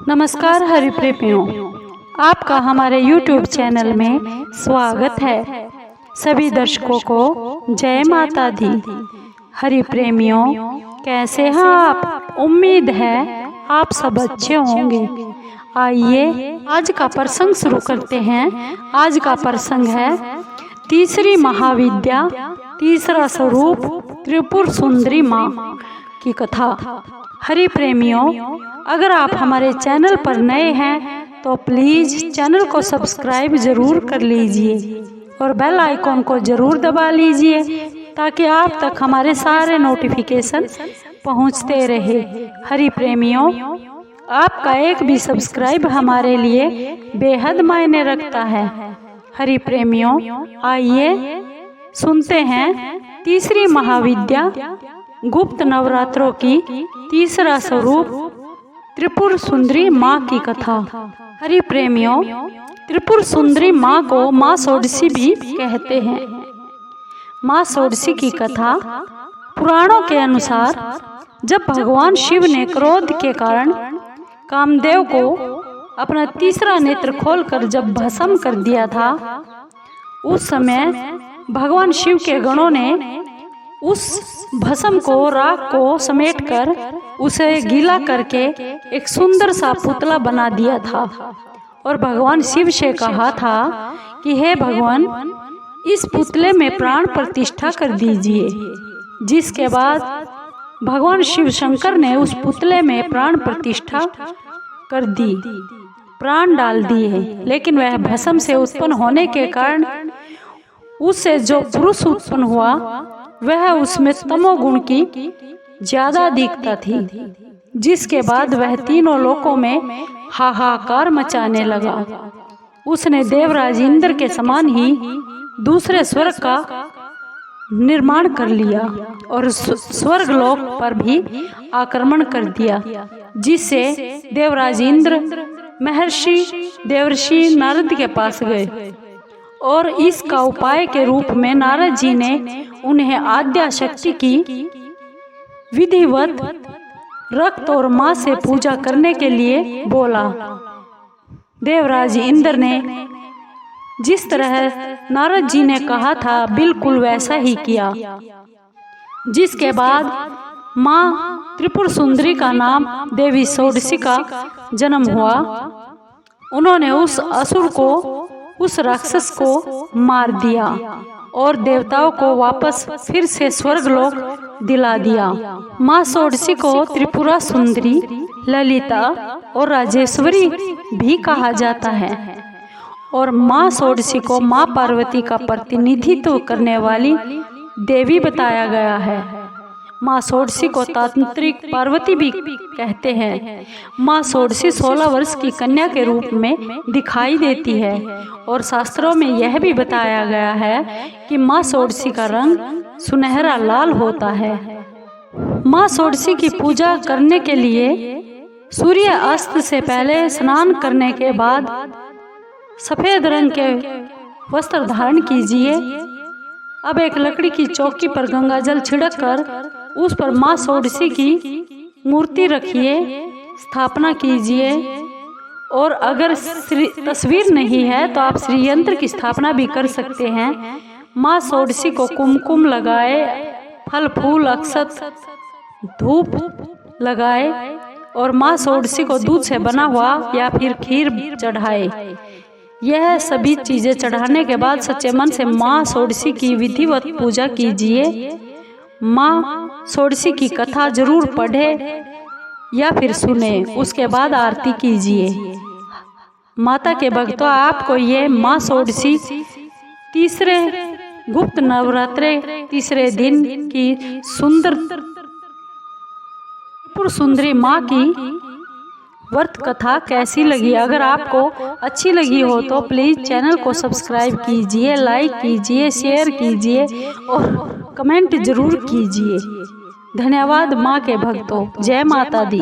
नमस्कार हरिप्रेमियों, आपका हमारे YouTube चैनल में स्वागत है। सभी दर्शकों को जय माता दी। हरिप्रेमियों, कैसे हैं आप? उम्मीद है आप सब अच्छे होंगे। आइए आज का प्रसंग शुरू करते हैं। आज का प्रसंग है तीसरी महाविद्या, तीसरा स्वरूप त्रिपुर सुंदरी माँ की कथा। हरिप्रेमियों, अगर आप हमारे चैनल पर नए हैं तो प्लीज़ चैनल को सब्सक्राइब ज़रूर कर लीजिए और बेल आइकॉन को ज़रूर दबा लीजिए ताकि आप तक हमारे सारे नोटिफिकेशन पहुंचते रहे। हरिप्रेमियों, आपका एक भी सब्सक्राइब हमारे लिए बेहद मायने रखता है। हरिप्रेमियों, आइए सुनते हैं तीसरी महाविद्या गुप्त नवरात्रों की तीसरा स्वरूप त्रिपुर सुंदरी माँ की कथा। हरिप्रेमियों, त्रिपुर सुंदरी माँ को माँ षोडशी भी कहते हैं। माँ षोडशी की कथा पुराणों के अनुसार जब भगवान शिव ने क्रोध के कारण कामदेव को अपना तीसरा नेत्र खोलकर जब भस्म कर दिया था, उस समय भगवान शिव के गणों ने उस भस्म को, राख को समेटकर उसे गीला करके एक सुंदर सा पुतला बना दिया था और भगवान शिव से कहा था कि हे भगवान, इस पुतले में प्राण प्रतिष्ठा कर दीजिए। जिसके बाद भगवान शिव शंकर ने उस पुतले में प्राण प्रतिष्ठा कर दी, प्राण डाल दिए। लेकिन वह भस्म से उत्पन्न होने के कारण उससे जो पुरुष उत्पन्न हुआ वह उसमें तमोगुण की ज्यादा दिखता थी। जिसके बाद वह तीनों लोकों में हाहाकार मचाने लगा। उसने देवराज इंद्र के समान ही दूसरे स्वर्ग का निर्माण कर लिया और स्वर्ग लोक पर भी आक्रमण कर दिया, जिससे देवराज इंद्र महर्षि देवर्षि नारद के पास गए और इसका उपाय के रूप में नारद जी ने उन्हें आद्या शक्ति की विधिवत रक्त और माँ से पूजा करने के लिए बोला। देवराज इंद्र ने जिस तरह नारद जी ने कहा था बिल्कुल वैसा ही किया। जिसके बाद माँ त्रिपुर सुंदरी का नाम देवी षोडशी का जन्म हुआ। उन्होंने उस असुर को, उस राक्षस को मार दिया और देवताओं को वापस फिर से स्वर्गलोक दिला दिया। माँ षोडशी को त्रिपुरा सुंदरी, ललिता और राजेश्वरी भी कहा जाता है और माँ षोडशी को माँ पार्वती का प्रतिनिधित्व करने वाली देवी बताया गया है। माँ षोडशी को तांत्रिक पार्वती भी कहते हैं। माँ षोडशी 16 वर्ष की कन्या के रूप में दिखाई देती है और शास्त्रों में यह भी बताया गया है कि माँ षोडशी का रंग सुनहरा लाल होता है। माँ षोडशी की पूजा करने के लिए सूर्य अस्त से पहले स्नान करने के बाद सफेद रंग के वस्त्र धारण कीजिए। अब एक लकड़ी की चौकी पर गंगा जल छिड़क कर उस पर माँ षोडशी की मूर्ति रखिए, स्थापना कीजिए और अगर तस्वीर नहीं है तो आप श्रीयंत्र की स्थापना भी कर सकते हैं। माँ षोडशी को कुमकुम लगाए, फल फूल अक्षत धूप लगाए और माँ षोडशी को दूध से बना हुआ या फिर खीर चढ़ाए। यह सभी चीजें चढ़ाने के बाद सच्चे मन से माँ षोडशी की विधिवत पूजा कीजिए। माँ षोडशी की कथा जरूर पढ़े या फिर सुने, उसके बाद आरती कीजिए। माता के भक्तों, आपको ये माँ षोडशी तीसरे गुप्त नवरात्रे तीसरे दिन की सुंदर त्रिपुर सुंदरी माँ की व्रत कथा कैसी लगी? अगर आपको अच्छी लगी हो तो प्लीज़ चैनल को सब्सक्राइब कीजिए, लाइक कीजिए, शेयर कीजिए और कमेंट जरूर कीजिए। धन्यवाद माँ के भक्तों। जय माता दी।